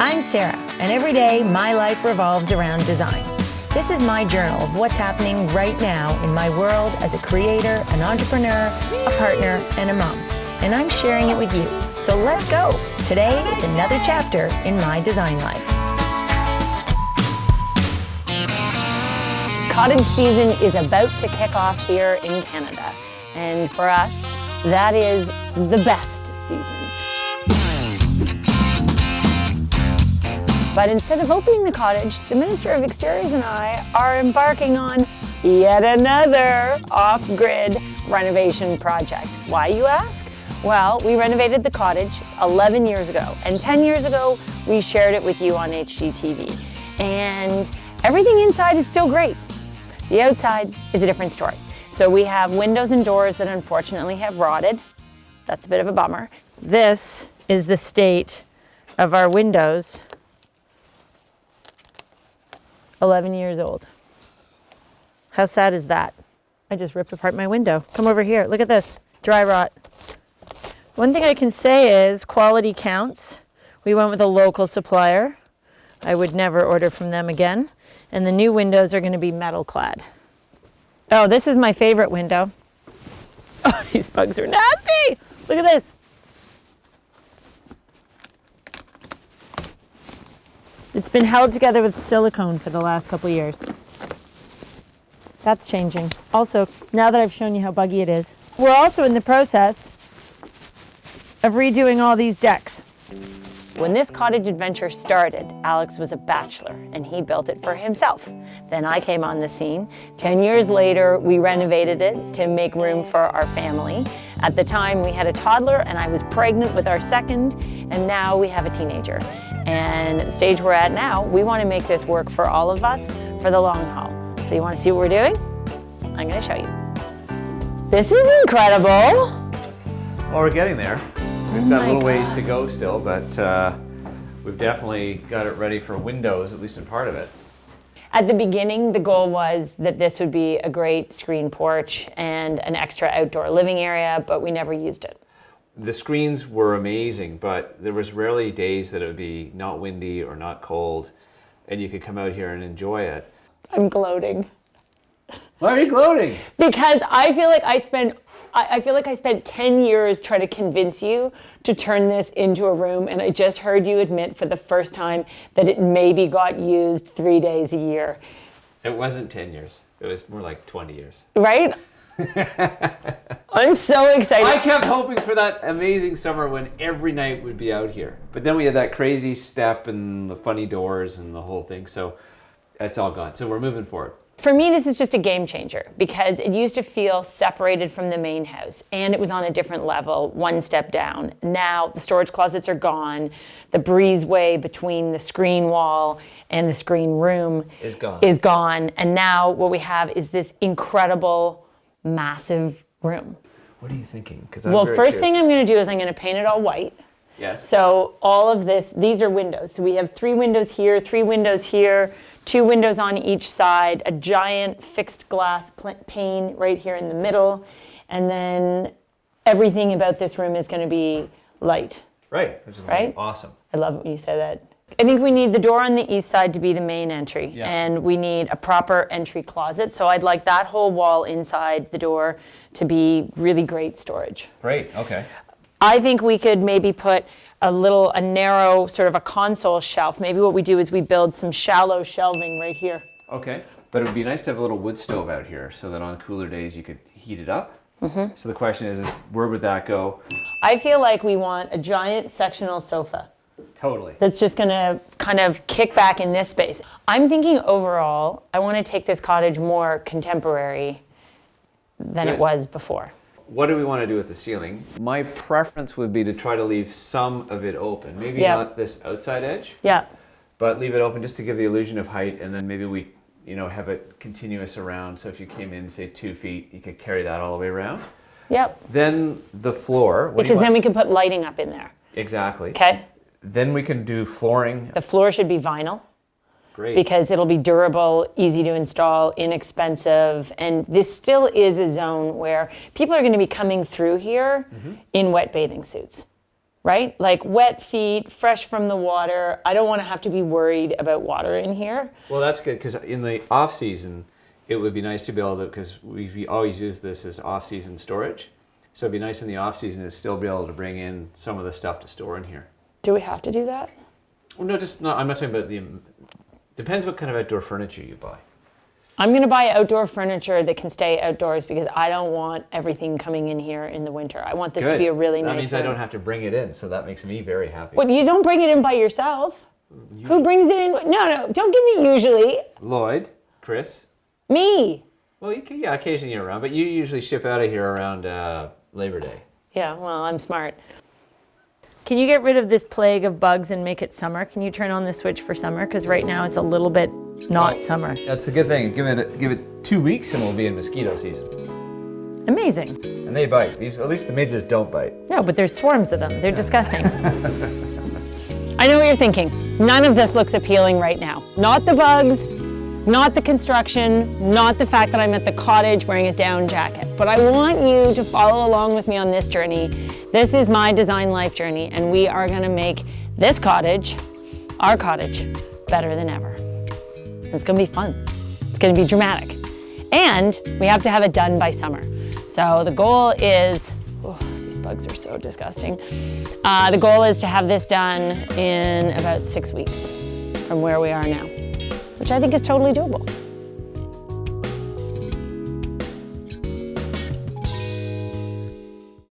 I'm Sarah, and every day my life revolves around design. This is my journal of what's happening right now in my world as a creator, an entrepreneur, a partner, and a mom. And I'm sharing it with you. So let's go. Today is another chapter in my design life. Cottage season is about to kick off here in Canada. And for us, that is the best season. But instead of opening the cottage, the Minister of Exteriors and I are embarking on yet another off-grid renovation project. Why, you ask? Well, we renovated the cottage 11 years ago, and 10 years ago, we shared it with you on HGTV. And everything inside is still great. The outside is a different story. So we have windows and doors that unfortunately have rotted. That's a bit of a bummer. This is the state of our windows. 11 years old. How sad is that? I just ripped apart my window. Come over here, look at this, dry rot. One thing I can say is quality counts. We went with a local supplier. I would never order from them again. And the new windows are gonna be metal clad. Oh, this is my favorite window. Oh, these bugs are nasty. Look at this. It's been held together with silicone for the last couple years. That's changing. Also, now that I've shown you how buggy it is, we're also in the process of redoing all these decks. When this cottage adventure started, Alex was a bachelor and he built it for himself. Then I came on the scene. 10 years later, we renovated it to make room for our family. At the time, we had a toddler and I was pregnant with our second, and now we have a teenager. And at the stage we're at now, we want to make this work for all of us for the long haul. So you want to see what we're doing? I'm going to show you. This is incredible. Well, we're getting there. We've got a little ways to go still, but we've definitely got it ready for windows, at least in part of it. At the beginning, the goal was that this would be a great screen porch and an extra outdoor living area, but we never used it. The screens were amazing, but there was rarely days that it would be not windy or not cold, and you could come out here and enjoy it. I'm gloating. Why are you gloating? Because I feel like I spent 10 years trying to convince you to turn this into a room, and I just heard you admit for the first time that it maybe got used 3 days a year. It wasn't 10 years. It was more like 20 years. Right? I'm so excited. I kept hoping for that amazing summer when every night we'd be out here. But then we had that crazy step and the funny doors and the whole thing, so it's all gone. So we're moving forward. For me, this is just a game changer because it used to feel separated from the main house and it was on a different level, one step down. Now the storage closets are gone. The breezeway between the screen wall and the screen room is gone. And now what we have is this incredible, massive room. What are you thinking? Well, first thing I'm going to do is I'm going to paint it all white. Yes. So all of this, these are windows. So we have 3 windows here, 3 windows here, 2 windows on each side, a giant fixed glass pane right here in the middle, and then everything about this room is going to be light. Right, which is right? Awesome. I love it when you say that. I think we need the door on the east side to be the main entry, yeah. And we need a proper entry closet. So I'd like that whole wall inside the door to be really great storage. Great, okay. I think we could maybe put a narrow sort of a console shelf. Maybe what we do is we build some shallow shelving right here. Okay, but it would be nice to have a little wood stove out here so that on cooler days you could heat it up. Mm-hmm. So the question is where would that go? I feel like we want a giant sectional sofa. Totally. That's just gonna kind of kick back in this space. I'm thinking overall, I want to take this cottage more contemporary than it was before. What do we want to do with the ceiling? My preference would be to try to leave some of it open. Maybe not this outside edge. Yeah. But leave it open just to give the illusion of height, and then maybe we, have it continuous around. So if you came in, say 2 feet, you could carry that all the way around. Yep. Then the floor. Because then we can put lighting up in there. Exactly. Okay. Then we can do flooring. The floor should be vinyl. Great. Because it'll be durable, easy to install, inexpensive, and this still is a zone where people are going to be coming through here in wet bathing suits. right? Like wet feet, fresh from the water. I don't want to have to be worried about water in here. Well, that's good because in the off season, it would be nice to be able to, because we've always used this as off season storage. So it'd be nice in the off season to still be able to bring in some of the stuff to store in here. Do we have to do that? Well, no, just not. I'm not talking about depends what kind of outdoor furniture you buy. I'm going to buy outdoor furniture that can stay outdoors because I don't want everything coming in here in the winter. I want this to be a really nice That means room. I don't have to bring it in, so that makes me very happy. Well, you don't bring it in by yourself. Who brings it in? No, don't give me usually. Lloyd, Chris. Me. Well, yeah, occasionally you're around, but you usually ship out of here around Labor Day. Yeah, well, I'm smart. Can you get rid of this plague of bugs and make it summer? Can you turn on the switch for summer? Because right now it's a little bit not summer. That's a good thing. Give it 2 weeks and we'll be in mosquito season. Amazing. And they bite. At least the midges don't bite. No, but there's swarms of them. They're disgusting. I know what you're thinking. None of this looks appealing right now. Not the bugs, not the construction, not the fact that I'm at the cottage wearing a down jacket. But I want you to follow along with me on this journey. This is my design life journey, and we are gonna make this cottage, our cottage, better than ever. It's gonna be fun. It's gonna be dramatic. And we have to have it done by summer. So the goal is, oh, these bugs are so disgusting. The goal is to have this done in about 6 weeks from where we are now, which I think is totally doable.